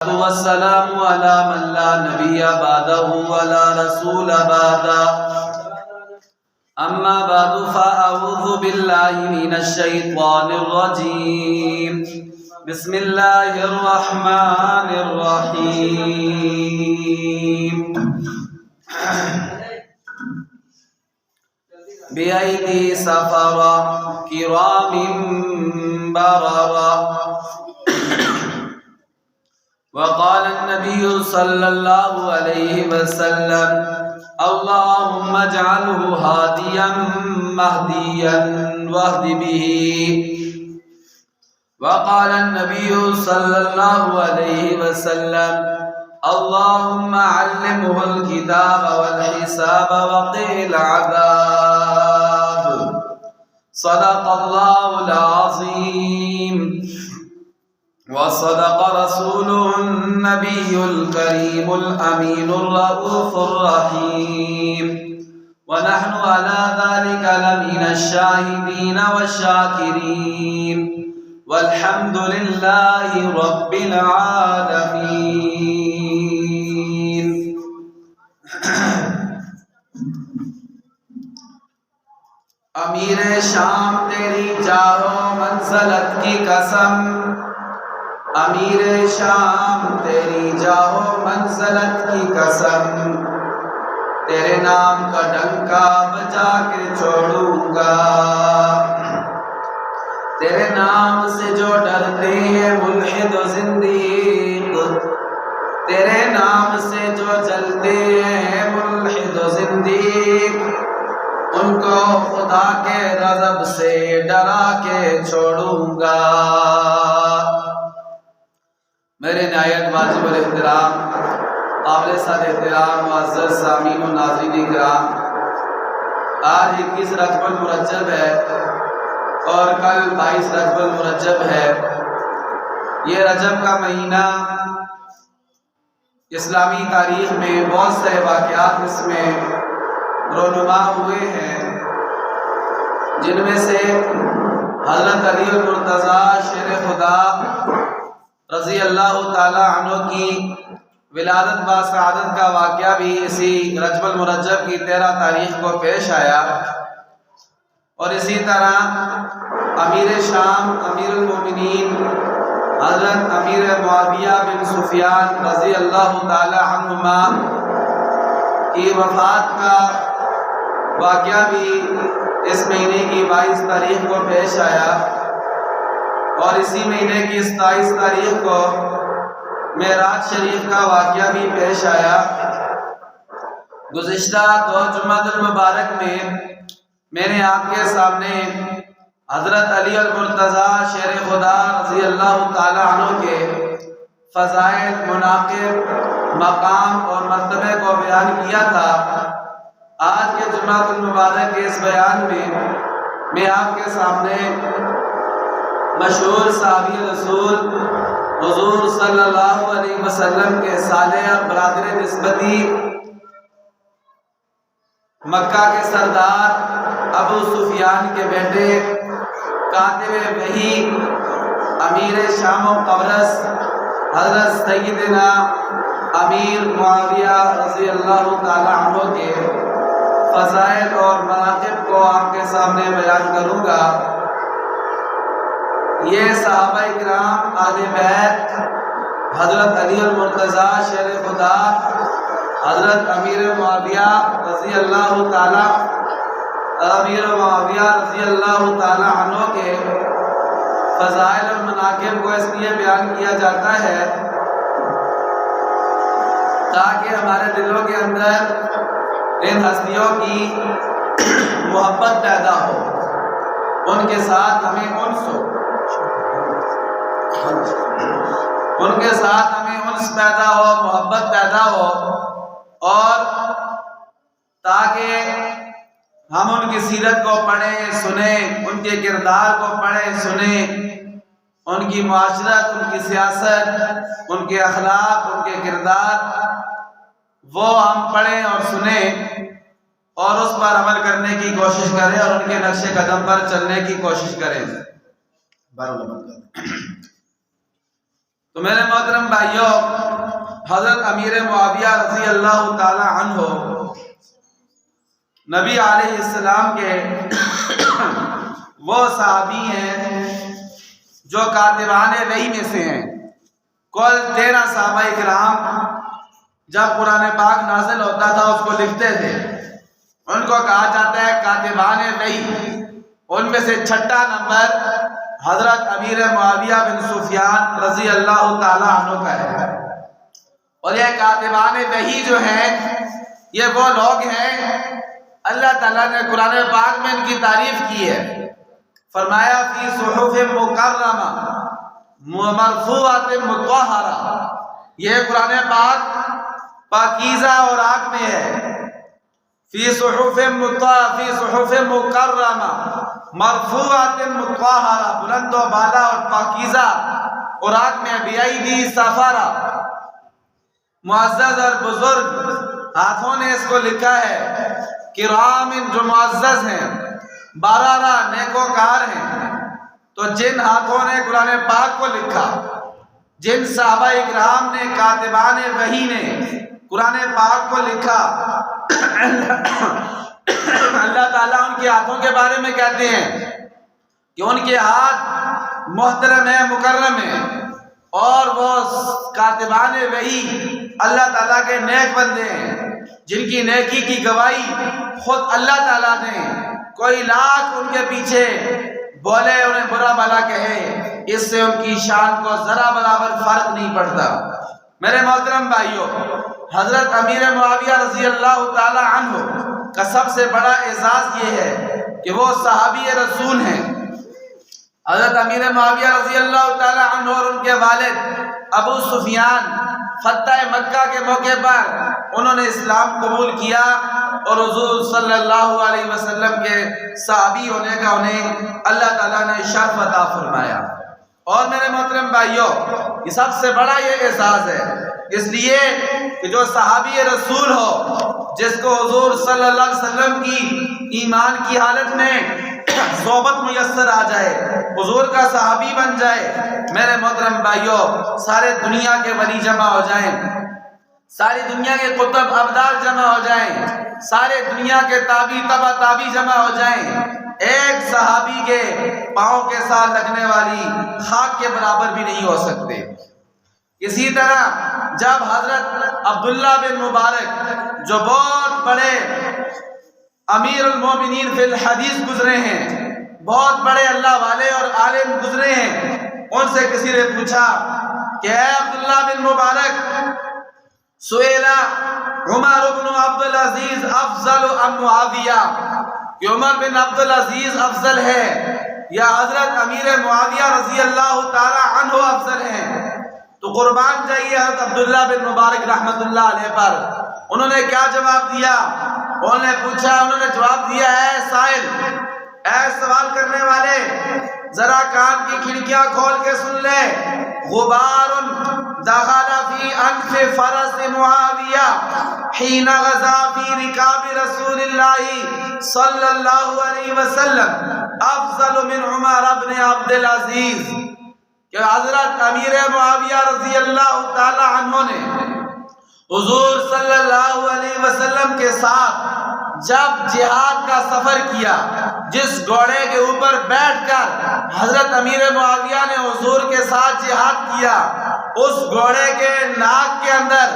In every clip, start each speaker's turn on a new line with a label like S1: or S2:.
S1: والسلام على من لا نبي بعده ولا رسول بعده أما بعد فأعوذ بالله من الشيطان الرجيم بسم الله الرحمن الرحيم بأيدي سفرة كرام بررة وقال النبي صلى الله عليه وسلم اللهم اجعله هاديا مهديا واهد به. وقال النبي صلى الله عليه وسلم اللهم علمه الكتاب والحساب وقه العذاب. صدق الله العظيم وصدق رسوله النبي الكريم الأمين الرؤوف الرحيم ونحن على ذلك لمن الشاهدين والشاكرين والحمد لله رب العالمين. امیر شام تیری جاہ و منزلت کی قسم، امیر شام تیری جاہ و منزلت کی قسم، تیرے نام کا ڈنکا بجا کے چھوڑوں گا. تیرے نام سے جو ڈرتے ہیں ملحد و زندیق، تیرے نام سے جو جلتے ہیں ملحد و زندیق، ان کو خدا کے غضب سے ڈرا کے چھوڑوں گا. میرے نہایت واجب الاحترام قابل صد احترام معزز سامعین و ناظرین کرام، آج 21 رجب المرجب ہے اور کل 22 رجب المرجب ہے. یہ رجب کا مہینہ اسلامی تاریخ میں بہت سے واقعات اس میں رونما ہوئے ہیں، جن میں سے حضرت علی المرتضیٰ شیر خدا رضی اللہ تعالی عنہ کی ولادت با سعادت کا واقعہ بھی اسی رجب المرجب کی 13 تاریخ کو پیش آیا. اور اسی طرح امیر شام امیر المومنین حضرت امیر معاویہ بن سفیان رضی اللہ تعالی عنہما کی وفات کا واقعہ بھی اس مہینے کی 22 تاریخ کو پیش آیا. اور اسی مہینے کی 27 تاریخ کو معراج شریف کا واقعہ بھی پیش آیا. گزشتہ 2 جمعہ المبارک میں میں نے آپ کے سامنے حضرت علی المرتضیٰ شیر خدا رضی اللہ تعالی عنہ کے فضائل، مناقب، مقام اور مرتبے کو بیان کیا تھا. آج کے جمعہ المبارک کے اس بیان میں آپ کے سامنے مشہور صحابی رسول حضور صلی اللہ علیہ وسلم کے صالح اور برادر نسبتی مکہ کے سردار ابو سفیان کے بیٹے کاتب وحی امیر شام و قبرص حضرت سیدنا امیر معاویہ رضی اللہ تعالی عنہ کے فضائل اور مناقب کو آپ کے سامنے بیان کروں گا. یہ صحابہ کرام اہل بیت حضرت علی المرتضیٰ شیر خدا حضرت امیر معاویہ رضی اللہ تعالی عنہ کے فضائل اور مناقب کو اس لیے بیان کیا جاتا ہے تاکہ ہمارے دلوں کے اندر ان ہستیوں کی محبت پیدا ہو، ان کے ساتھ ہمیں انس ہو، ان کے ساتھ ہمیں انس پیدا ہو، محبت پیدا ہو، اور تاکہ ہم ان کی سیرت کو پڑھیں سنیں، ان کے کردار کو پڑھیں سنیں، ان کی معاشرت، ان کی سیاست، ان کے اخلاق، ان کے کردار وہ ہم پڑھیں اور سنیں اور اس پر عمل کرنے کی کوشش کریں اور ان کے نقش قدم پر چلنے کی کوشش کریں. تو میرے محترم بھائیوں، حضرت امیر معاویہ رضی اللہ تعالی عنہ نبی علیہ السلام کے وہ صحابی ہیں جو کاتبان وحی میں سے ہیں۔ کل 13 صحابہ کرام جب قرآن پاک نازل ہوتا تھا اس کو لکھتے تھے، ان کو کہا جاتا ہے کاتبان وحی۔ ان میں سے 6 نمبر حضرت امیر معاویہ بن سفیان رضی اللہ تعالی عنہ کا ہے۔ اور یہ کاتبان وحی جو ہیں یہ وہ لوگ ہیں، اللہ تعالیٰ نے قرآن پاک میں ان کی تعریف کی ہے، فرمایا فی صحف مکرمہ مرفوعۃ مطہرہ۔ یہ قرآن پاک پاکیزہ اور آگ میں ہے۔ فی صحف مکرمہ مرفوعۃ مطہرہ، بلند و بالا اور پاکیزہ اور آگ میں، بِأَیْدِی سَفَرَہ، معزز اور بزرگ ہاتھوں نے اس کو لکھا ہے، کرام جو معزز ہیں، بارارہ نیکوکار ہیں۔ تو جن ہاتھوں نے قرآن پاک کو لکھا، جن صحابہ اکرام نے کاتبان وحی نے قرآن پاک کو لکھا، اللہ تعالیٰ ان کے ہاتھوں کے بارے میں کہتے ہیں کہ ان کے ہاتھ محترم ہیں، مکرم ہیں، اور وہ کاتبان وحی اللہ تعالیٰ کے نیک بندے ہیں، جن کی نیکی کی گواہی خود اللہ تعالیٰ نے، کوئی لاکھ ان کے پیچھے بولے، انہیں برا بھلا کہے، اس سے ان کی شان کو ذرا برابر فرق نہیں پڑتا۔ میرے محترم بھائیوں، حضرت امیر معاویہ رضی اللہ تعالی عنہ کا سب سے بڑا اعزاز یہ ہے کہ وہ صحابی رسول ہیں۔ حضرت امیر معاویہ رضی اللہ تعالی عنہ اور ان کے والد ابو سفیان فتح مکہ کے موقع پر انہوں نے اسلام قبول کیا اور حضور صلی اللہ علیہ وسلم کے صحابی ہونے کا انہیں اللہ تعالیٰ نے شرف عطا فرمایا۔ اور میرے محترم بھائیوں، یہ سب سے بڑا یہ اعزاز ہے، اس لیے کہ جو صحابی رسول ہو، جس کو حضور صلی اللہ علیہ وسلم کی ایمان کی حالت میں صحبت میسر آ جائے، حضور کا صحابی بن جائے، میرے محترم بھائیوں، سارے دنیا کے ولی جمع ہو جائیں، ساری دنیا کے قطب ابدال جمع ہو جائیں، سارے دنیا کے تابعی تبع تابعی جمع ہو جائیں، ایک صحابی کے پاؤں کے ساتھ لگنے والی خاک کے برابر بھی نہیں ہو سکتے۔ اسی طرح جب حضرت عبداللہ بن مبارک جو بہت بڑے امیر المومنین فی الحدیث گزرے ہیں، بہت بڑے اللہ والے اور عالم گزرے ہیں، ان سے کسی نے پوچھا کہ اے عبداللہ بن مبارک، سئیلا عمر بن عبدالعزیز افضل ام معاویہ، کہ عمر بن عبدالعزیز افضل ہے یا حضرت امیر معاویہ رضی اللہ تعالی عنہ افضل ہیں؟ تو قربان جائیے حضرت عبداللہ بن مبارک رحمت اللہ علیہ پر، انہوں نے کیا جواب دیا؟ انہوں نے جواب دیا ہے سائل، اے سوال کرنے والے، ذرا کان کی کھڑکیاں کھول کے سن لے، غبار دخل فی انف فرس معاویہ حین غزا فی رکاب رسول اللہ صلی اللہ علیہ وسلم افضل من عمر بن عبدالعزیز، کہ حضرت امیر معاویہ رضی اللہ تعالی عنہ نے حضور صلی اللہ علیہ وسلم کے ساتھ جب جہاد کا سفر کیا، جس گھوڑے کے اوپر بیٹھ کر حضرت امیر معاویہ نے حضور کے ساتھ جہاد کیا، اس گھوڑے کے ناک کے اندر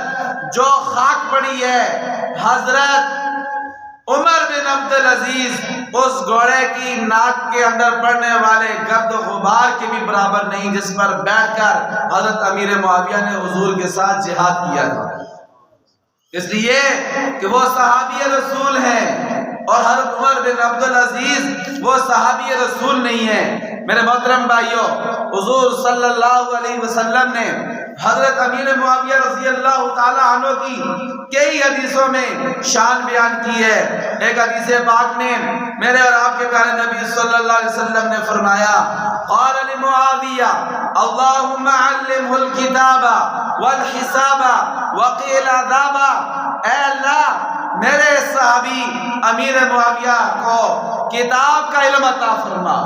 S1: جو خاک پڑی ہے، حضرت عمر بن عبدالعزیز اس گھوڑے کی ناک کے اندر پڑنے والے گرد و غبار کے بھی برابر نہیں، جس پر بیٹھ کر حضرت امیر معاویہ نے حضور کے ساتھ جہاد کیا تھا۔ اس لیے کہ وہ صحابی رسول ہیں اور حضرت عمر بن عبدالعزیز وہ صحابی رسول نہیں ہیں۔ میرے محترم بھائیوں، حضور صلی اللہ علیہ وسلم نے حضرت امیر معاویہ رضی اللہ تعالی عنہ کی کئی حدیثوں میں شان بیان کی ہے۔ ایک حدیث پاک میں میرے اور آپ کے پیارے نبی صلی اللہ علیہ وسلم نے فرمایا، قال لمعاویہ اللہم علمہ الکتاب والحساب وقیل عذاب، اے اللہ میرے صحابی امیر معاویہ کو کتاب کا علم عطا فرما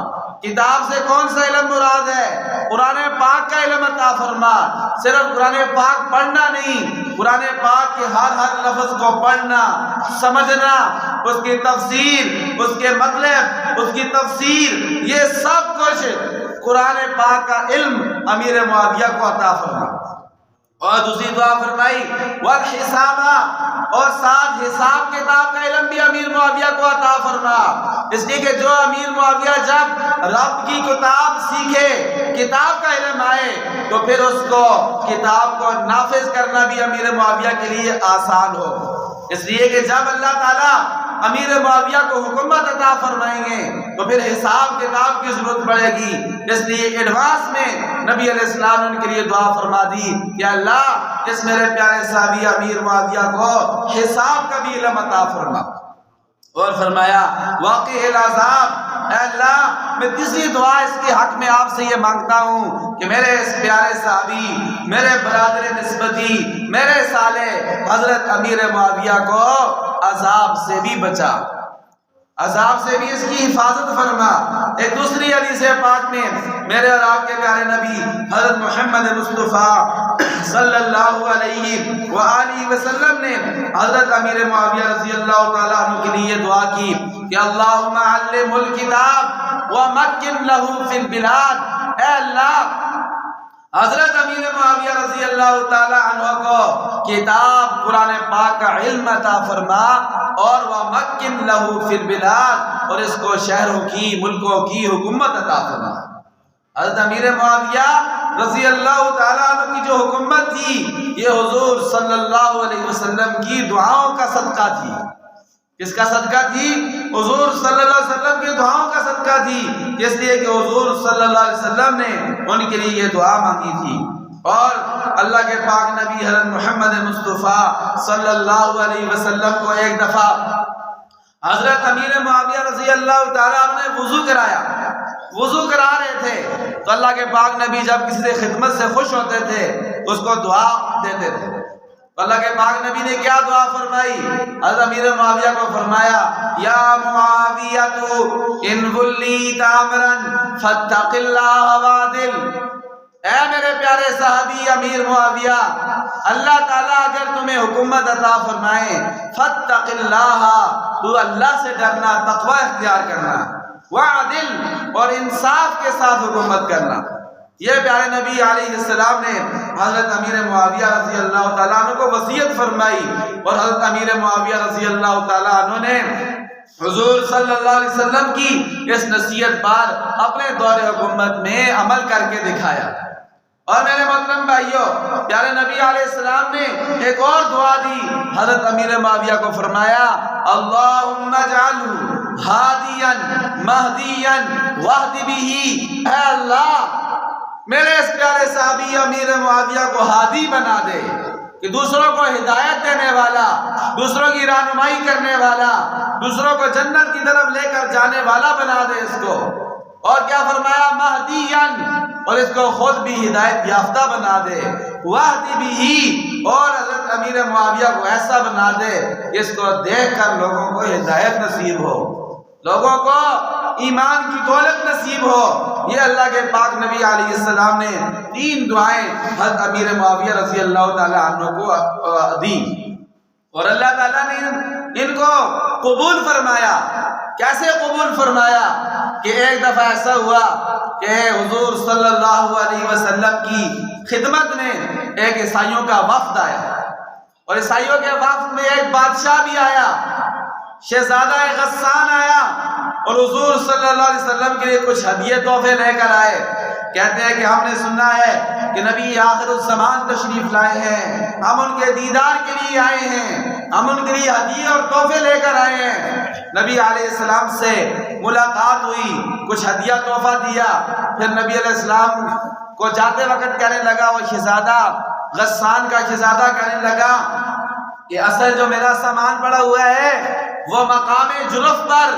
S1: کتاب سے کون سا علم مراد ہے؟ قرآن پاک کا علم عطا فرما۔ صرف قرآن پاک پڑھنا نہیں، قرآن پاک کے ہر لفظ کو پڑھنا، سمجھنا، اس کی تفسیر، اس کے مطلب، اس کی تفسیر، یہ سب کچھ قرآن پاک کا علم امیر معاویہ کو عطا فرما۔ اور دوسری دعا فرمائی والحساب، اور ساتھ حساب کتاب کا علم بھی امیر معاویہ کو عطا فرما۔ اس لیے کہ جو امیر معاویہ جب رب کی کتاب سیکھے، کتاب کا علم آئے، تو پھر اس کو کتاب کو نافذ کرنا بھی امیر معاویہ کے لیے آسان ہو۔ اس لیے کہ جب اللہ تعالیٰ امیر معاویہ کو حکومت عطا فرمائیں گے تو پھر حساب کتاب کی ضرورت پڑے گی۔ اس لیے ایڈوانس میں نبی علیہ السلام نے ان کے لیے دعا فرما دی کہ اللہ اس میرے پیارے صحابی امیر معاویہ کو حساب کا بھی علم عطا فرما۔ اور فرمایا واقع العذاب، اے اللہ میں تیسری دعا اس کے حق میں آپ سے یہ مانگتا ہوں کہ میرے اس پیارے صحابی، میرے برادر نسبتی، میرے صالح حضرت امیر معاویہ کو عذاب سے بھی بچا، عذاب سے بھی اس کی حفاظت فرما۔ ایک دوسری حدیث پاک میں میرے اور آپ کے پیارے نبی حضرت محمد مصطفیٰ صلی اللہ علیہ وآلہ وسلم نے حضرت امیر معاویہ رضی اللہ تعالیٰ عنہ کے لیے دعا کی کہ اللہم علم الکتاب ومکن لہو فی البلاد، اے اللہ حضرت امیر معاویہ رضی اللہ تعالیٰ عنہ کو کتاب قرآن پاک کا علم عطا فرما، اور وَمَكِّنْ لَهُ فِي الْبِلَادِ، اور اس کو شہروں کی، ملکوں کی حکومت عطا فرما۔ حضرت امیر معاویہ رضی اللہ تعالیٰ عنہ کی جو حکومت تھی، یہ حضور صلی اللہ علیہ وسلم کی دعاؤں کا صدقہ تھی۔ کس کا صدقہ تھی؟ حضور صلی اللہ علیہ وسلم کی دعاؤں کا صدقہ تھی، اس لیے کہ حضور صلی اللہ علیہ وسلم نے ان کے لیے یہ دعا مانگی تھی۔ اور اللہ کے پاک نبی حضرت محمد مصطفیٰ صلی اللہ علیہ وسلم کو ایک دفعہ حضرت امیر معاویہ رضی اللہ تعالیٰ عنہ نے وضو کرایا، وضو کرا رہے تھے تو اللہ کے پاک نبی جب کسی سے خدمت سے خوش ہوتے تھے اس کو دعا دیتے تھے۔ اللہ کے پاک نبی نے کیا دعا فرمائی؟ حضرت امیر معاویہ کو فرمایا یا معاویہ ان ولیت امرا فاتق اللہ وعدل، اے میرے پیارے صحابی امیر معاویہ، اللہ تعالیٰ اگر تمہیں حکومت عطا فرمائے، فاتق اللہ، تو اللہ سے ڈرنا، تقوی اختیار کرنا، وعدل، اور انصاف کے ساتھ حکومت کرنا۔ یہ پیارے نبی علیہ السلام نے حضرت امیر معاویہ رضی اللہ تعالیٰ عنہ کو وصیت فرمائی، اور حضرت امیر معاویہ رضی اللہ تعالیٰ عنہ نے حضور صلی اللہ علیہ وسلم کی اس نصیحت پر اپنے دور حکومت میں عمل کر کے دکھایا۔ اور میرے محترم بھائیوں، پیارے نبی علیہ السلام نے ایک اور دعا دی، حضرت امیر معاویہ کو فرمایا اللہم اجعلہ ہادیا مہدیا واہد بہ، اے اللہ میرے اس پیارے صحابی امیر معاویہ کو ہادی بنا دے، کہ دوسروں کو ہدایت دینے والا، دوسروں کی رہنمائی کرنے والا، دوسروں کو جنت کی طرف لے کر جانے والا بنا دے اس کو۔ اور کیا فرمایا؟ مہدیاً، اور اس کو خود بھی ہدایت یافتہ بنا دے، واہدی بھی، اور حضرت امیر معاویہ کو ایسا بنا دے کہ اس کو دیکھ کر لوگوں کو ہدایت نصیب ہو، لوگوں کو ایمان کی دولت نصیب ہو۔ یہ اللہ کے پاک نبی علیہ السلام نے 3 دعائیں حضرت امیر معاویہ رضی اللہ تعالیٰ عنہ کو دی، اور اللہ تعالیٰ نے ان کو قبول فرمایا۔ کیسے قبول فرمایا؟ کہ ایک دفعہ ایسا ہوا کہ حضور صلی اللہ علیہ وسلم کی خدمت میں ایک عیسائیوں کا وفد آیا، اور عیسائیوں کے وفد میں ایک بادشاہ بھی آیا، شہزادہ غسان آیا، اور حضور صلی اللہ علیہ وسلم کے لیے کچھ ہدیے تحفے لے کر آئے۔ کہتے ہیں کہ ہم نے سنا ہے کہ نبی آخر الزمان تشریف لائے ہیں، ہم ان کے دیدار کے لیے آئے ہیں، ہم ان کے لیے ہدیے اور تحفے لے کر آئے ہیں۔ نبی علیہ السلام سے ملاقات ہوئی، کچھ ہدیہ تحفہ دیا، پھر نبی علیہ السلام کو جاتے وقت کہنے لگا، وہ شہزادہ غسان کا شہزادہ کہنے لگا کہ اصل جو میرا سامان پڑا ہوا ہے وہ مقام جرف پر،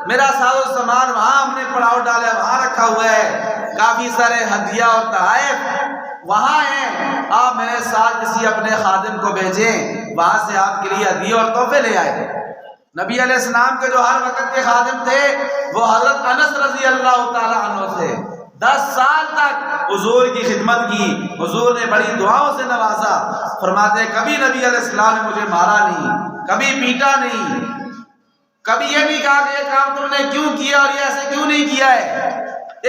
S1: میرا ساز و سامان وہاں ہم نے پڑاؤ ڈالا ہے، وہاں رکھا ہوا ہے، کافی سارے ہدیہ اور تحائف وہاں ہیں، آپ میرے ساتھ کسی اپنے خادم کو بھیجیں، وہاں سے آپ کے لیے ہدیہ اور تحفے لے آئے۔ نبی علیہ السلام کے جو ہر وقت کے خادم تھے وہ حضرت انس رضی اللہ تعالی عنہ تھے۔ 10 سال تک حضور کی خدمت کی، حضور نے بڑی دعاؤں سے نوازا۔ فرماتے ہیں کبھی نبی علیہ السلام نے مجھے مارا نہیں، کبھی پیٹا نہیں، کبھی یہ نہیں کہا کہ یہ کام تم نے کیوں کیا اور یہ ایسے کیوں نہیں کیا ہے۔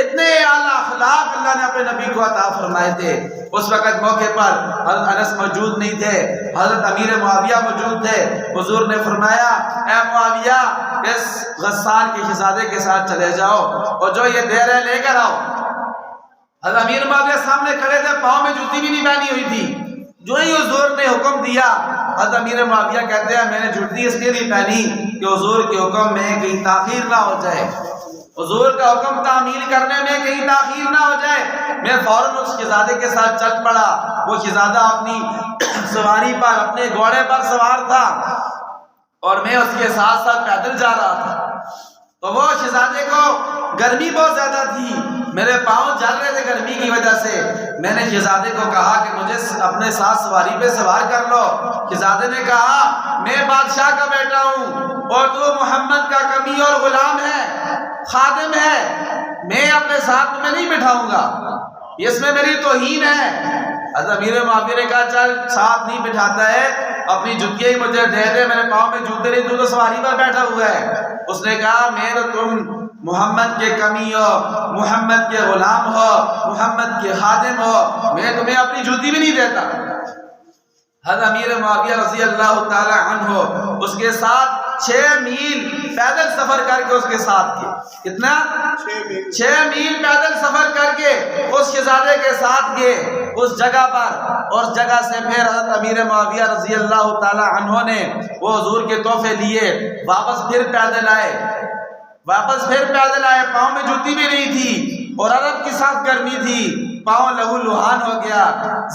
S1: اتنے اعلیٰ اخلاق اللہ نے اپنے نبی کو عطا فرمائے تھے۔ اس وقت موقع پر حضرت انس موجود نہیں تھے، حضرت امیر معاویہ موجود تھے۔ حضور نے فرمایا اے معاویہ اس غسان کے شہزادے کے ساتھ چلے جاؤ اور جو یہ دے رہے لے کر آؤ۔ حضرت امیر معاویہ سامنے کھڑے تھے، پاؤں میں جوتی بھی نہیں پہنی ہوئی تھی۔ جو ہی حضور نے حکم دیا، حضرت امیر معاویہ کہتے ہیں میں نے جوتی اس لیے نہیں پہنی کہ حضور کے حکم میں کہیں تاخیر نہ ہو جائے، حضور کا حکم تعمیل کرنے میں کہیں تاخیر نہ ہو جائے۔ میں فوراً اس شہزادے کے ساتھ چل پڑا۔ وہ شہزادہ اپنی سواری پر، اپنے گھوڑے پر سوار تھا اور میں اس کے ساتھ ساتھ پیدل جا رہا تھا۔ تو وہ شہزادے کو گرمی بہت زیادہ تھی، میرے پاؤں جل رہے تھے گرمی کی وجہ سے۔ میں نے شہزادے کو کہا کہ مجھے اپنے ساتھ سواری پہ سوار کر لو۔ شہزادے نے کہا میں بادشاہ کا بیٹا ہوں اور تو محمد کا کمی اور غلام ہے، خادم ہے، میں اپنے ساتھ میں نہیں بٹھاؤں گا، اس میں میری توہین ہے۔ حضرت امیر معاویہ نے کہا چل ساتھ نہیں بٹھاتا ہے، اپنی جوتیاں ہی مجھے دے دے، میرے پاؤں میں جوتے نہیں، تو سواری پر بیٹھا ہوا ہے۔ اس نے کہا میں تو تم محمد کے کمی ہو، محمد کے غلام ہو، محمد کے خادم ہو، میں تمہیں اپنی جوتی بھی نہیں دیتا۔ حضرت امیر معاویہ رضی اللہ تعالی عنہ اس کے ساتھ 6 میل پیدل سفر کر کے اس کے ساتھ گئے۔ کتنا؟ 6 میل پیدل سفر کر کے اس شہزادے کے ساتھ گئے اس جگہ پر، اور اس جگہ سے پھر حضرت امیر معاویہ رضی اللہ تعالی عنہ نے وہ حضور کے تحفے لیے، واپس پھر پیدل آئے، پاؤں میں جوتی بھی نہیں تھی اور عرب کی سخت گرمی تھی، پاؤں لہو لہان ہو گیا،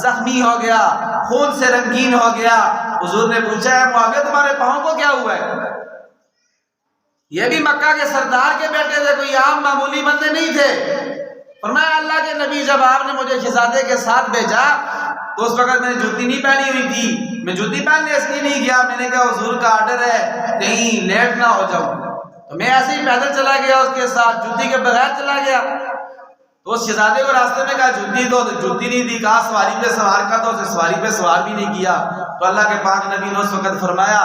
S1: زخمی ہو گیا، خون سے رنگین ہو گیا۔ حضور نے پوچھا ہے معاویہ تمہارے پاؤں کو کیا ہوا ہے؟ یہ بھی مکہ کے سردار کے بیٹے تھے، کوئی عام معمولی بندے نہیں تھے۔ فرمایا اللہ کے نبی جب آپ نے مجھے شہزادے کے ساتھ بھیجا تو اس وقت میں نے جوتی نہیں پہنی ہوئی تھی، میں جوتی پہننے اس لیے نہیں گیا، میں نے کہا حضور کا آرڈر ہے کہیں لیٹ نہ ہو جاؤں، تو میں ایسے ہی پیدل چلا گیا اس کے ساتھ، جوتی کے بغیر چلا گیا۔ تو اس شہزادے کو راستے میں کہا جوتی دو، تو جوتی نہیں دی، کہا سواری پہ سوار کا، تو اسے سواری پہ سوار بھی نہیں کیا۔ تو اللہ کے پاک نبی نے اس وقت فرمایا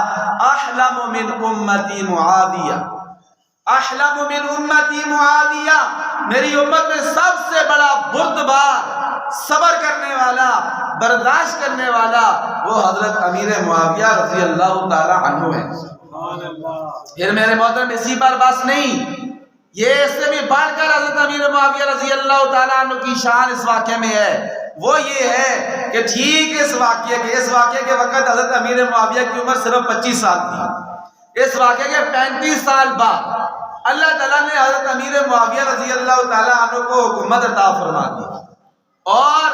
S1: احلم من امتی معاویہ، احلم من امتی معاویہ، میری امت میں سب سے بڑا بردبار، صبر کرنے والا، برداشت کرنے والا وہ حضرت امیر معاویہ رضی اللہ تعالی عنہ ہے۔ پھر میرے محترم اسی پر بس نہیں، یہ اس سے بھی بڑھ کر حضرت امیر معاویہ رضی اللہ تعالیٰ عنہ کی شان اس واقعے میں ہے۔ وہ یہ ہے کہ ٹھیک اس واقعے کے وقت حضرت امیر معاویہ کی عمر صرف 25 سال تھی۔ اس واقعے کے 35 سال بعد اللہ تعالیٰ نے حضرت امیر معاویہ رضی اللہ تعالیٰ عنہ کو حکومت عطا فرما دی، اور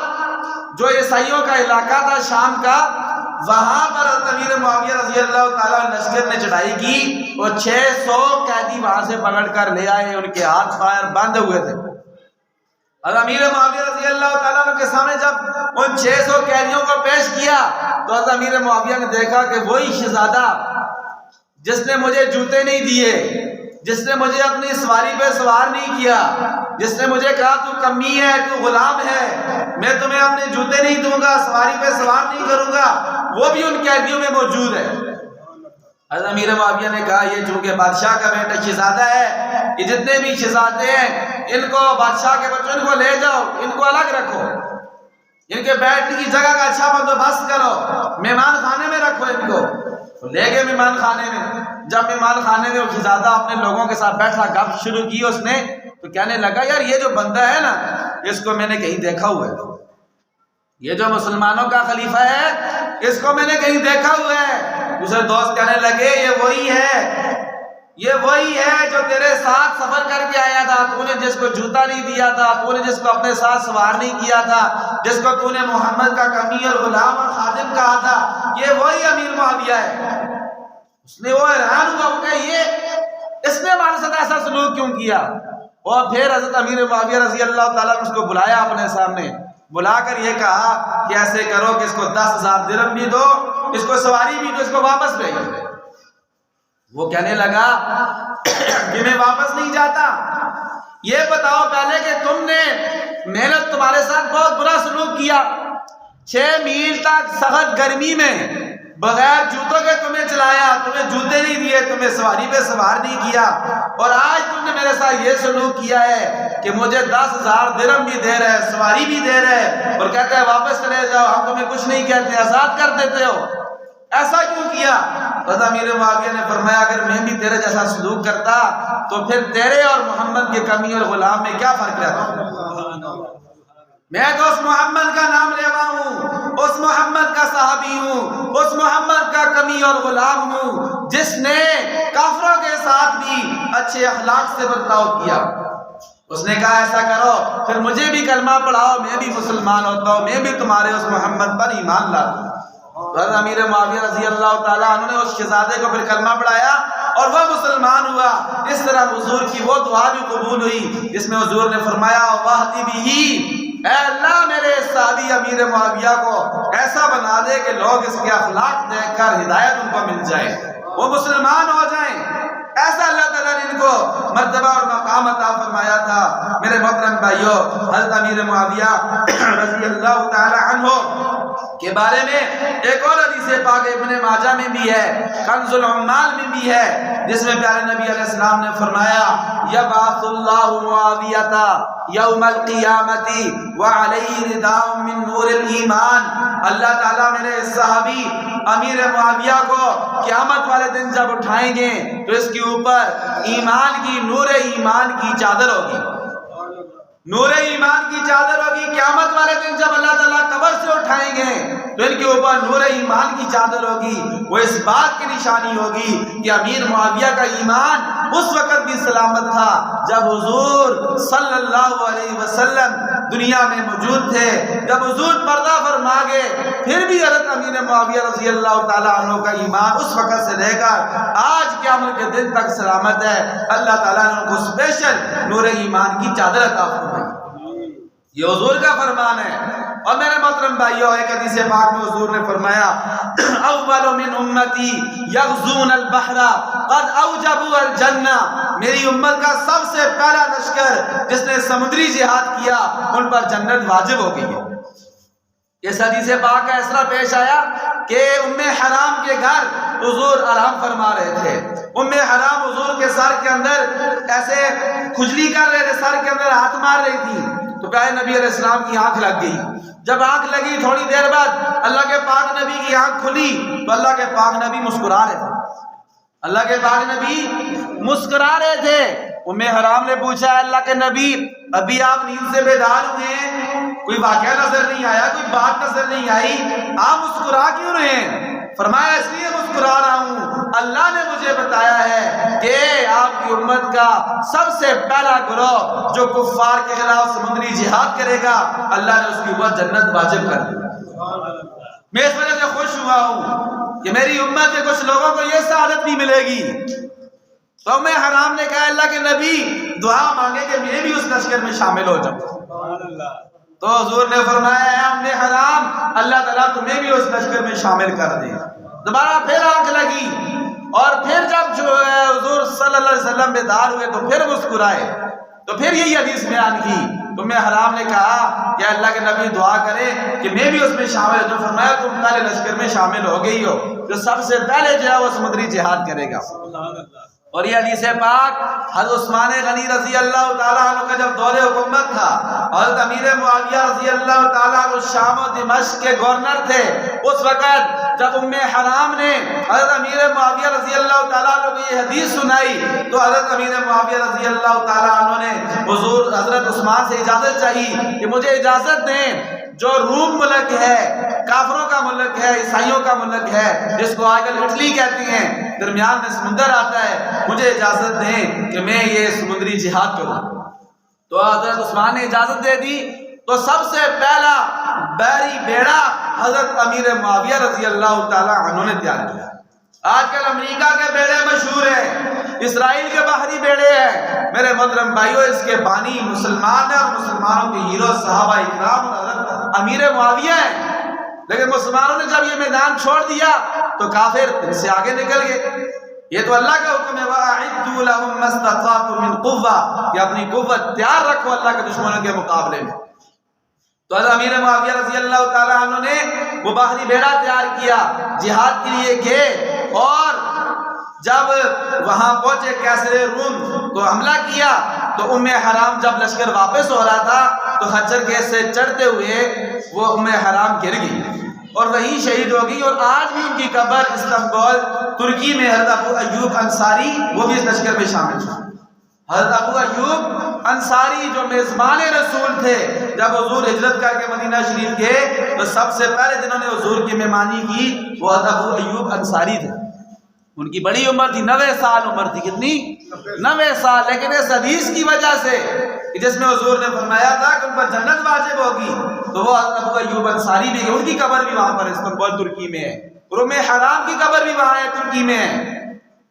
S1: جو عیسائیوں کا علاقہ تھا شام کا، وہاں پر حضرت امیر معاویہ رضی اللہ تعالیٰ لشکر نے چڑھائی کی اور 600 قیدی وہاں سے پکڑ کر لے آئے، ان کے ہاتھ پیر بندھ ہوئے تھے۔ حضرت امیر معاویہ رضی اللہ تعالیٰ عنہ کے سامنے جب ان 600 قیدیوں کو پیش کیا تو حضرت امیر معاویہ نے دیکھا کہ وہی شہزادہ جس نے مجھے جوتے نہیں دیے، جس نے مجھے اپنی سواری پہ سوار نہیں کیا، جس نے مجھے کہا تو کمی ہے، تو غلام ہے، میں تمہیں اپنے جوتے نہیں دوں گا، سواری پہ سوار نہیں کروں گا، وہ بھی ان قیدیوں میں موجود ہے۔ حضرت امیر معاویہ نے کہا یہ چونکہ بادشاہ کا بیٹا شہزادہ ہے، یہ جتنے بھی شہزادے ہیں ان کو بادشاہ کے بچوں ان کو لے جاؤ، ان کو الگ رکھو، ان کے بیٹھنے کی جگہ کا اچھا بندوبست کرو، مہمان خانے میں رکھو ان کو۔ لے گئے مہمان خانے میں۔ جب مہمان خانے میں وہ شہزادہ اپنے لوگوں کے ساتھ بیٹھا، گپ شروع کی اس نے، تو کہنے لگا یار یہ جو بندہ ہے نا، اس کو میں نے کہیں دیکھا ہوا ہے، یہ جو مسلمانوں کا خلیفہ ہے اس کو میں نے کہیں دیکھا ہوا ہے۔ دوسرے دوست کہنے لگے یہ وہی ہے جو تیرے ساتھ سفر کر کے آیا تھا، تو نے جس کو جوتا نہیں دیا تھا، تو نے جس کو اپنے ساتھ سوار نہیں کیا تھا، جس کو تو نے محمد کا کمی اور غلام اور خادم کہا تھا، یہ وہی امیر معاویہ ہے۔ اس نے وہ حیران ہوا کہ یہ اس نے ہمارے ساتھ ایسا سلوک کیوں کیا؟ اور پھر حضرت امیر معاویہ رضی اللہ تعالیٰ نے اس کو بلایا اپنے سامنے، بلا کر یہ کہا کہ ایسے کرو کہ اس کو 10,000 درہم بھی دو، اس کو سواری بھی دو، اس کو واپس بھیجو۔ وہ کہنے لگا کہ میں واپس نہیں جاتا، یہ بتاؤ پہلے کہ تم نے محنت تمہارے ساتھ بہت برا سلوک کیا، 6 میل تک سخت گرمی میں بغیر جوتوں کے تمہیں چلایا، تمہیں جوتے نہیں دیے، تمہیں سواری پہ سوار نہیں کیا، اور آج تم نے میرے ساتھ یہ سلوک کیا ہے کہ مجھے 10,000 درہم بھی دے رہے، سواری بھی دے رہے، اور کہتے ہیں واپس چلے جاؤ، ہم تمہیں کچھ نہیں کہتے، آزاد کر دیتے ہو، ایسا کیوں کیا؟ حضرت امیر معاویہ نے فرمایا اگر میں بھی تیرے جیسا سلوک کرتا تو پھر تیرے اور محمد کے کمی اور غلام میں کیا فرق رہتا؟ میں تو اس محمد کا نام لیوا ہوں، اس محمد کا صحابی ہوں، اس محمد کا کمی اور غلام ہوں جس نے کافروں کے ساتھ بھی اچھے اخلاق سے برتاؤ کیا۔ اس نے کہا ایسا کرو پھر مجھے بھی کلمہ پڑھاؤ، میں بھی مسلمان ہوتا ہوں، میں بھی تمہارے اس محمد پر ایمان لاتا ہوں۔ حضرت امیر معاویہ رضی اللہ تعالیٰ عنہ نے اس شہزادے کو پھر کلمہ پڑھایا اور وہ مسلمان ہوا۔ اس طرح حضور کی وہ دعا بھی قبول ہوئی جس میں حضور نے فرمایا واہدی بھی، اے اللہ میرے صحابی امیر معاویہ کو ایسا بنا دے کہ لوگ اس کے اخلاق دیکھ کر ہدایت ان کو مل جائے، وہ مسلمان ہو جائیں۔ ایسا اللہ تعالیٰ نے ان کو مرتبہ اور مقام عطا فرمایا تھا۔ میرے محترم بھائیو، حضرت امیر معاویہ رضی اللہ تعالی عنہ کے بارے میں ایک اور حدیث پاک ابن ماجہ میں بھی ہے، کنز العمال میں بھی ہے، جس میں پیارے نبی علیہ السلام نے فرمایا یبعث اللہ معاویہ یوم القیامت وعلیہ رداء من نور الایمان، اللہ تعالیٰ میرے صحابی امیر معاویہ کو قیامت والے دن جب اٹھائیں گے تو اس کے اوپر ایمان کی، نور ایمان کی چادر ہوگی، نور ایمان کی چادر ہوگی۔ قیامت والے دن جب اللہ تعالیٰ قبر سے اٹھائیں گے تو ان کے اوپر نور ایمان کی چادر ہوگی۔ وہ اس بات کی نشانی ہوگی کہ امیر معاویہ کا ایمان اس وقت بھی سلامت تھا جب حضور صلی اللہ علیہ وسلم دنیا میں موجود تھے، جب حضور پردہ فرما گئے پھر بھی حضرت امیر معاویہ رضی اللہ تعالیٰ عنہ کا ایمان اس وقت سے لے کر آج قیامت کے دن تک سلامت ہے۔ اللہ تعالیٰ نے ان کو اسپیشل نور ایمان کی چادر عطا فرمائی، یہ حضور کا فرمان ہے۔ اور میرے محترم بھائیو، ایک حدیث پاک میں حضور نے فرمایا اول من امتی یغزون البحر قد اوجبوا الجنہ، میری امت کا سب سے پہلا لشکر جس نے سمندری جہاد کیا ان پر جنت واجب ہو گئی ہے۔ اس حدیث پاک کا اس طرح پیش آیا کہ ام حرام کے گھر حضور آرام فرما رہے تھے، ام حرام حضور کے سر کے اندر ایسے کھجلی کر رہے تھے، سر کے اندر ہاتھ مار رہی تھی، تو پیارے نبی علیہ السلام کی آنکھ لگ گئی۔ جب آنکھ لگی تھوڑی دیر بعد اللہ کے پاک نبی کی آنکھ کھلی تو اللہ کے پاک نبی مسکرا رہے تھے، اللہ کے پاک نبی مسکرا رہے تھے۔ ام حرام نے پوچھا اللہ کے نبی ابھی آپ نیند سے بیدار ہوئے ہیں، کوئی واقعہ نظر نہیں آیا، کوئی بات نظر نہیں آئی، آپ مسکرا کیوں رہے ہیں؟ فرمایا اس لیے مسکرا رہا ہوں اللہ نے مجھے بتایا ہے کہ آپ کی امت کا سب سے پہلا گروہ جو کفار کے خلاف سمندری جہاد کرے گا اللہ نے اس کی اوپر جنت واجب کر دی۔ میں اس وجہ سے خوش ہوا ہوں کہ میری امت کے کچھ لوگوں کو یہ سعادت نہیں ملے گی۔ تو میں حرام نے کہا اللہ کے نبی دعا مانگے کہ میں بھی اس لشکر میں شامل ہو جاؤں، تو حضور نے فرمایا اے ام حرام اللہ تعالیٰ تمہیں بھی اس لشکر میں شامل کر دے۔ دوبارہ پھر آنکھ لگی اور پھر جب جو ہے حضور صلی اللہ علیہ وسلم بیدار ہوئے تو پھر مسکرائے، تو پھر یہی حدیث بیان کی۔ تو میں حرام نے کہا کہ اللہ کے نبی دعا کرے کہ میں بھی اس میں شامل ہوں، تو فرمایا تم پہلے لشکر میں شامل ہو گئی ہو جو سب سے پہلے جو ہے وہ سمندری جہاد کرے گا۔ اور یہ حدیث پاک حضرت عثمان غنی رضی اللہ تعالیٰ عنہ کا جب دور حکومت تھا، حضرت امیر معاویہ رضی اللہ تعالیٰ عنہ شام و دمشق کے گورنر تھے، اس وقت جب ام حرام نے حضرت امیر معاویہ رضی اللہ تعالیٰ عنہ کو یہ حدیث سنائی تو حضرت امیر معاویہ رضی اللہ تعالیٰ عنہ نے حضور حضرت عثمان سے اجازت چاہی کہ مجھے اجازت دیں، جو روم ملک ہے، کافروں کا ملک ہے، عیسائیوں کا ملک ہے، جس کو آج کل اٹلی کہتے ہیں، درمیان میں سمندر آتا ہے، مجھے اجازت دیں کہ میں یہ سمندری جہاد کروں۔ تو حضرت عثمان نے اجازت دے دی، تو سب سے پہلا بحری بیڑا حضرت امیر معاویہ رضی اللہ تعالی عنہ نے تیار کیا۔ آج کل امریکہ کے بیڑے مشہور ہیں، اسرائیل کے بحری بیڑے ہیں، میرے محترم بھائیو اس کے بانی مسلمان ہیں اور مسلمانوں کے ہیرو صحابہ اکرام اور حضرت امیر معاویہ ہیں، لیکن مسلمانوں نے جب یہ میدان چھوڑ دیا تو کافر ان سے آگے نکل گئے۔ یہ تو اللہ کا حکم ہے وَأَعِدُّوا لَهُم مَّا اسْتَطَعْتُم مِّن قُوَّةٍ کہ اپنی قوت تیار رکھو اللہ کے دشمنوں کے مقابلے میں۔ تو حضرت امیر معاویہ رضی اللہ تعالیٰ عنہ نے وہ باہری بیڑا تیار کیا، جہاد کے لیے گئے، اور جب وہاں پہنچے کیسر روم تو حملہ کیا، تو ام حرام جب لشکر واپس ہو رہا تھا تو خچر گیس سے چڑھتے ہوئے وہ ام حرام گر گئی اور وہیں شہید ہو گئی، اور آج بھی ان کی قبر استنبول ترکی میں حضرت ابو ایوب انصاری وہ بھی اس لشکر میں شامل تھا۔ حضرت ابو ایوب انصاری جو میزبان رسول تھے، جب حضور ہجرت کر کے مدینہ شریف گئے تو سب سے پہلے جنہوں نے حضور کی مہمانی کی وہ حضرت ابو ایوب انصاری تھے۔ ان کی بڑی عمر تھی، 90 سال عمر تھی، کتنی؟ 90 سال، لیکن اس حدیث کی وجہ سے جس میں حضور نے فرمایا تھا کہ ان پر جنت واجب ہوگی، تو وہ حضرت ابو ایوب انصاری بھی، ان کی قبر بھی وہاں پر استنبول ترکی میں ہے، اور ام حرام کی قبر بھی وہاں ہے ترکی میں ہے۔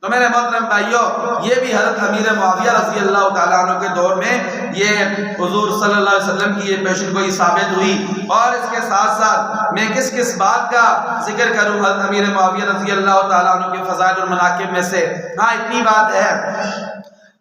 S1: تو میرے محترم بھائیوں، یہ بھی حضرت امیر معاویہ رضی اللہ تعالیٰ عنہ کے دور میں یہ حضور صلی اللہ علیہ وسلم کی یہ پیشن گوئی ثابت ہوئی۔ اور اس کے ساتھ ساتھ میں کس کس بات کا ذکر کروں حضرت امیر معاویہ رضی اللہ تعالیٰ عنہ کے فضائل اور مناقب میں سے؟ ہاں، اتنی بات ہے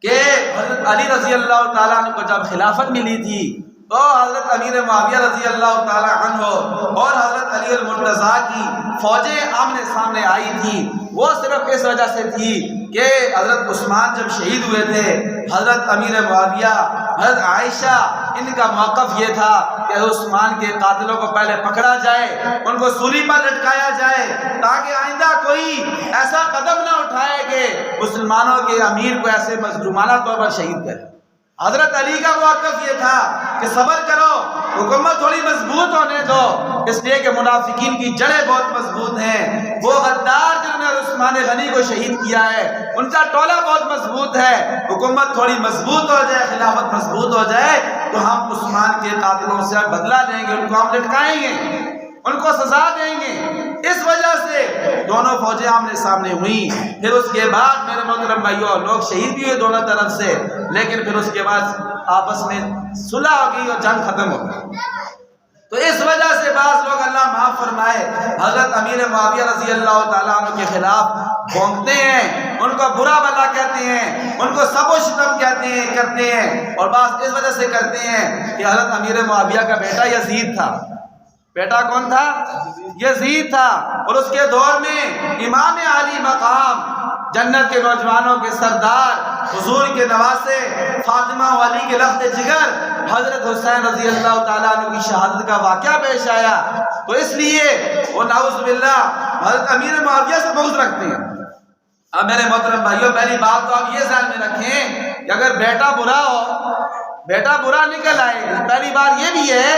S1: کہ حضرت علی رضی اللہ تعالیٰ عنہ کو جب خلافت ملی تھی تو حضرت امیر معاویہ رضی اللہ تعالیٰ عنہ اور حضرت علی المرتضیٰ کی فوجیں آمنے سامنے آئی تھی، وہ صرف اس وجہ سے تھی کہ حضرت عثمان جب شہید ہوئے تھے، حضرت امیر معاویہ، حضرت عائشہ، ان کا موقف یہ تھا کہ عثمان کے قاتلوں کو پہلے پکڑا جائے، ان کو سولی پر لٹکایا جائے، تاکہ آئندہ کوئی ایسا قدم نہ اٹھائے کہ مسلمانوں کے امیر کو ایسے مظلومانہ طور پر شہید کرے۔ حضرت علی کا موقف یہ تھا کہ صبر کرو، حکومت تھوڑی مضبوط ہونے دو، اس لیے کہ منافقین کی جڑیں بہت مضبوط ہیں، وہ غدار جنہوں نے عثمان غنی کو شہید کیا ہے ان کا ٹولہ بہت مضبوط ہے، حکومت تھوڑی مضبوط ہو جائے، خلافت مضبوط ہو جائے تو ہم عثمان کے قاتلوں سے بدلہ لیں گے، ان کو ہم لٹکائیں گے، ان کو سزا دیں گے۔ اس وجہ سے دونوں فوجیں آمنے سامنے ہوئیں۔ پھر اس کے بعد میرے محترم بھائیوں، لوگ شہید بھی ہوئے دونوں طرف سے، لیکن پھر اس کے بعد آپس میں صلح ہو گئی اور جنگ ختم ہو گئی۔ تو اس وجہ سے بعض لوگ اللہ معاف فرمائے حضرت امیر معاویہ رضی اللہ تعالیٰ عنہ کے خلاف بھونکتے ہیں، ان کو برا بھلا کہتے ہیں، ان کو سب و شتم کہتے ہیں، کرتے ہیں، اور بعض اس وجہ سے کرتے ہیں کہ حضرت امیر معاویہ کا بیٹا یزید تھا۔ بیٹا کون تھا؟ یزید تھا، اور اس کے دور میں امام علی مقام، جنت کے نوجوانوں کے سردار، حضور کے نواسے، فاطمہ و علی کے لخت جگر حضرت حسین رضی اللہ تعالیٰ عنہ کی شہادت کا واقعہ پیش آیا، تو اس لیے وہ نعوذ باللہ حضرت امیر معاویہ سے بغض رکھتے ہیں۔ اب میرے محترم بھائیوں، پہلی بات تو آپ یہ ذہن میں رکھیں کہ اگر بیٹا برا ہو، بیٹا برا نکل آئے، پہلی بات یہ بھی ہے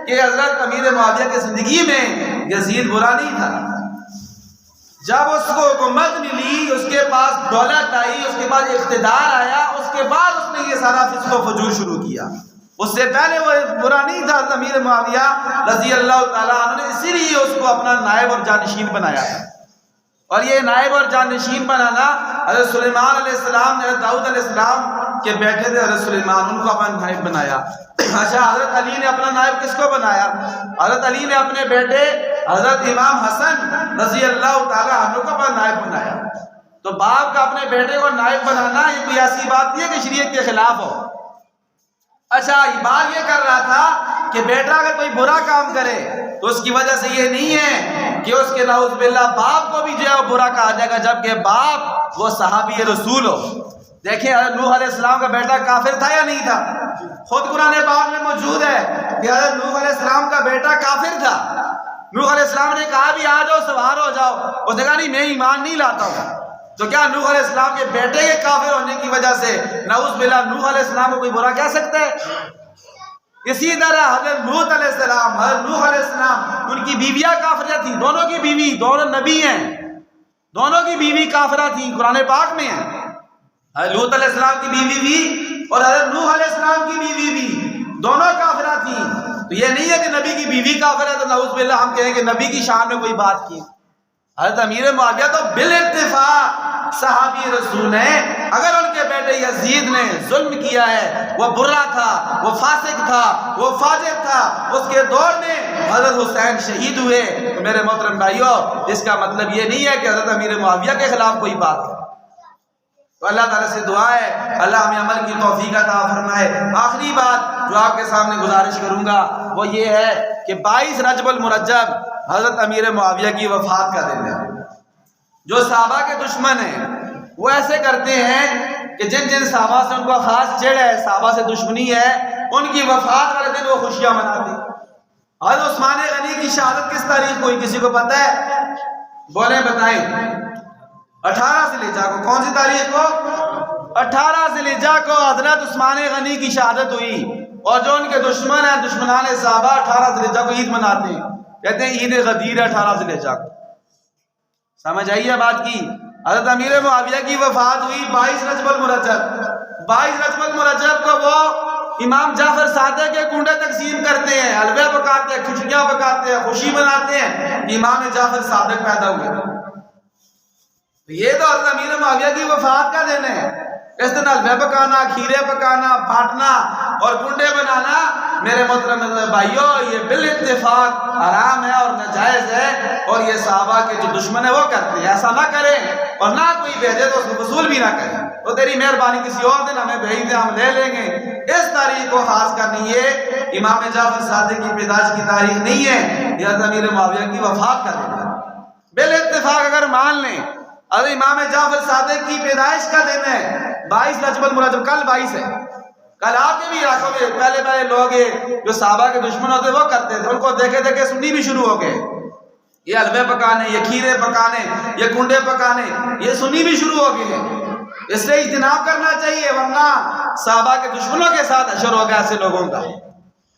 S1: کہ حضرت امیر معاویہ کی زندگی میں یزید برا نہیں تھا۔ جب اس کو حکومت ملی، اس کے پاس دولت آئی، اس کے بعد اقتدار آیا، اس کے بعد اس نے یہ سارا فسق و فجور شروع کیا، اس سے پہلے وہ برا نہیں تھا امیر معاویہ رضی اللہ تعالیٰ عنہ نے اسی لیے اس کو اپنا نائب اور جانشین بنایا تھا۔ اور یہ نائب اور جانشین بنانا حضرت سلیمان علیہ السلام نے حضرت داؤد علیہ السلام کے بیٹے تھے حضرت سلیمان، ان کو اپنا نائب بنایا۔ اچھا، حضرت علی نے اپنا نائب کس کو بنایا؟ حضرت علی نے اپنے بیٹے حضرت امام حسن رضی اللہ تعالیٰ عنہ کو اپنا نائب بنایا۔ تو باپ کا اپنے بیٹے کو نائب بنانا یہ کوئی ایسی بات نہیں ہے کہ شریعت کے خلاف ہو۔ اچھا، بات یہ کر رہا تھا کہ بیٹا اگر کوئی برا کام کرے تو اس کی وجہ سے یہ نہیں ہے کہ اس کے نعوذ باللہ باپ کو بھی جو ہے وہ برا کہا جائے گا، جبکہ باپ وہ صحابی رسول ہو۔ دیکھیں حضرت نوح علیہ السلام کا بیٹا کافر تھا یا نہیں تھا؟ خود قرآن پاک میں موجود ہے کہ حضرت نوح علیہ السلام کا بیٹا کافر تھا۔ نوح علیہ السلام نے کہا بھی آ جاؤ سوار ہو جاؤ، اس نے کہا نہیں میں ایمان نہیں لاتا ہوں۔ تو کیا نوح علیہ السلام کے بیٹے کے کافر ہونے کی وجہ سے نعوذ باللہ نوح علیہ السلام کو کوئی برا کہہ سکتا ہے؟ اسی طرح حضرت لوط علیہ السلام، حضرت نوح علیہ السلام، ان کی بیویاں کافرہ تھیں، دونوں کی بیوی، دونوں نبی ہیں، دونوں کی بیوی کافرہ تھیں، قرآن پاک میں ہیں۔ حضرت لوط علیہ السلام کی بیوی بھی اور حضرت نوح علیہ السلام کی بیوی بھی دونوں کافرہ تھیں۔ تو یہ نہیں ہے کہ نبی کی بیوی کافر ہے تو نعوذ باللہ ہم کہیں کہ نبی کی شان میں کوئی بات کی۔ حضرت امیر معاویہ تو بالاتفاق صحابی رسول ہیں، اگر ان کے بیٹے یزید نے ظلم کیا ہے، وہ برا تھا، وہ فاسق تھا، وہ فاجر تھا، اس کے دور میں حضرت حسین شہید ہوئے، تو میرے محترم بھائیوں اس کا مطلب یہ نہیں ہے کہ حضرت امیر معاویہ کے خلاف کوئی بات ہے۔ تو اللہ تعالیٰ سے دعا ہے اللہ ہمیں عمل کی توفیق عطا فرمائے۔ آخری بات جو آپ کے سامنے گزارش کروں گا وہ یہ ہے کہ 22 رجب المرجب حضرت امیر معاویہ کی وفات کا دن ہے۔ جو صحابہ کے دشمن ہیں وہ ایسے کرتے ہیں کہ جن جن صحابہ سے ان کو خاص چڑ ہے، صحابہ سے دشمنی ہے، ان کی وفات والے دن وہ خوشیاں مناتے ہیں۔ حضرت عثمان غنی کی شہادت کس تاریخ کو کسی کو پتہ ہے؟ بولیں بتائیں۔ 18 ذی الحجہ کو۔ کون سی تاریخ کو؟ 18 ذی الحجہ کو حضرت عثمان غنی کی شہادت ہوئی، اور جو ان کے دشمن ہیں دشمنان صحابہ 18 ذی الحجہ کو عید مناتے ہیں، کہتے ہیں عید غدیر 18 ذی الحجہ کو۔ سمجھ آئیے بات کی؟ حضرت امیر معاویہ کی وفات ہوئی 22 رجب المرجب۔ 22 رجب المرجب کو وہ امام جعفر صادق کے کنڈے تقسیم کرتے ہیں، حلوے پکاتے ہیں، کھچڑیاں پکاتے ہیں، خوشی مناتے ہیں کہ امام جعفر صادق پیدا ہوئے۔ یہ تو حضرت امیر معاویہ کی وفات کا دن ہے۔ اس دن حلوے پکانا، کھیرے پکانا، بانٹنا اور کنڈے بنانا میرے محترم بھائیوں یہ بالاتفاق حرام ہے اور ناجائز ہے، اور یہ صحابہ کے جو دشمن ہے وہ کرتے ہیں۔ ایسا نہ کریں، اور نہ کوئی بھیجے تو اس کو وصول بھی نہ کریں۔ تو تیری مہربانی کسی اور دن ہمیں بھیج دے، ہم لے لیں گے۔ اس تاریخ کو خاص کرنی ہے، امام جعفر صادق کی پیدائش کی تاریخ نہیں ہے، یہ حضرت امیر معاویہ کی وفات کا دن ہے۔ بالاتفاق اگر مان لیں حضرت امام جعفر صادق کی پیدائش کا دن ہے 22 رجب المرجب، کل 22 ہے، کل آپ کے بھی علاقوں میں پہلے لوگ جو صحابہ کے دشمن ہوتے وہ کرتے تھے، ان کو دیکھے دیکھے سنی بھی شروع ہو گئے، یہ حلوے پکانے، یہ کھیرے پکانے، یہ کنڈے پکانے، یہ سنی بھی شروع ہو گئے ہیں۔ اس سے اجتناب کرنا چاہیے، ورنہ صحابہ کے دشمنوں کے ساتھ حشر ہوگا ایسے لوگوں کا۔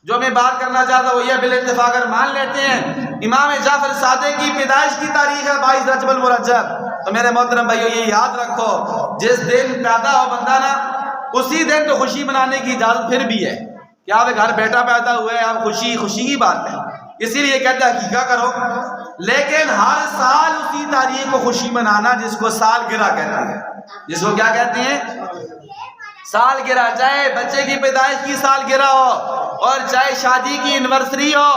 S1: جو میں بات کرنا چاہتا وہ یہ بالاتفاق اگر مان لیتے ہیں امام جعفر صادق کی پیدائش کی تاریخ ہے 22 رجب المرجب، تو میرے محترم بھائیو یہ یاد رکھو جس دن پیدا ہو بندہ نا اسی دن تو خوشی منانے کی اجازت پھر بھی ہے کہ آپ گھر بیٹا پیدا ہوئے ہیں، آپ خوشی کی بات ہے، اسی لیے کہتے ہیں حقیقہ کرو، لیکن ہر سال اسی تاریخ کو خوشی منانا جس کو سالگرہ کہتے ہیں، جس کو کیا کہتے ہیں؟ سالگرہ، چاہے بچے کی پیدائش کی سالگرہ ہو اور چاہے شادی کی اینیورسری ہو،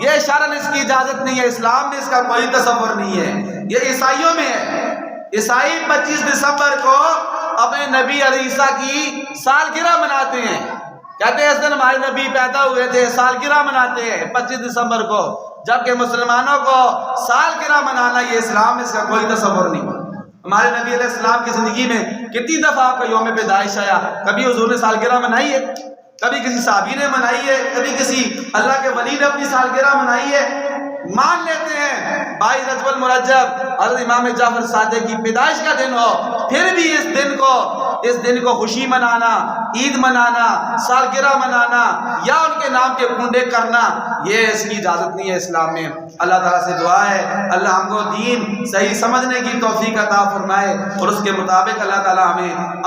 S1: یہ شرعاً اس کی اجازت نہیں ہے، اسلام میں اس کا کوئی تصور نہیں ہے، یہ عیسائیوں میں ہے۔ عیسائی 25 دسمبر کو اپنے نبی علیہ عیسیٰ کی سالگرہ مناتے ہیں، کہتے ہیں اس دن ہمارے نبی پیدا ہوئے تھے، سالگرہ مناتے ہیں 25 دسمبر کو، جبکہ مسلمانوں کو سالگرہ منانا یہ اسلام میں اس کا کوئی تصور نہیں ہے۔ ہمارے نبی علیہ السلام کی زندگی میں کتنی دفعہ آپ کا یوم پیدائش آیا؟ کبھی حضور نے سالگرہ منائی ہے؟ کبھی کسی صحابی نے منائی ہے؟ کبھی کسی اللہ کے ولی نے اپنی سالگرہ منائی ہے؟ مان لیتے ہیں 22 رجب المرجب حضرت امام جعفر صادق کی پیدائش کا دن ہو، پھر بھی اس دن کو خوشی منانا، عید منانا، سالگرہ منانا یا ان کے نام کے کنڈے کرنا، یہ اس کی اجازت نہیں ہے اسلام میں۔ اللہ تعالیٰ سے دعا ہے اللہ ہم کو دین صحیح سمجھنے کی توفیق عطا فرمائے، اور اس کے مطابق اللہ تعالیٰ ہمیں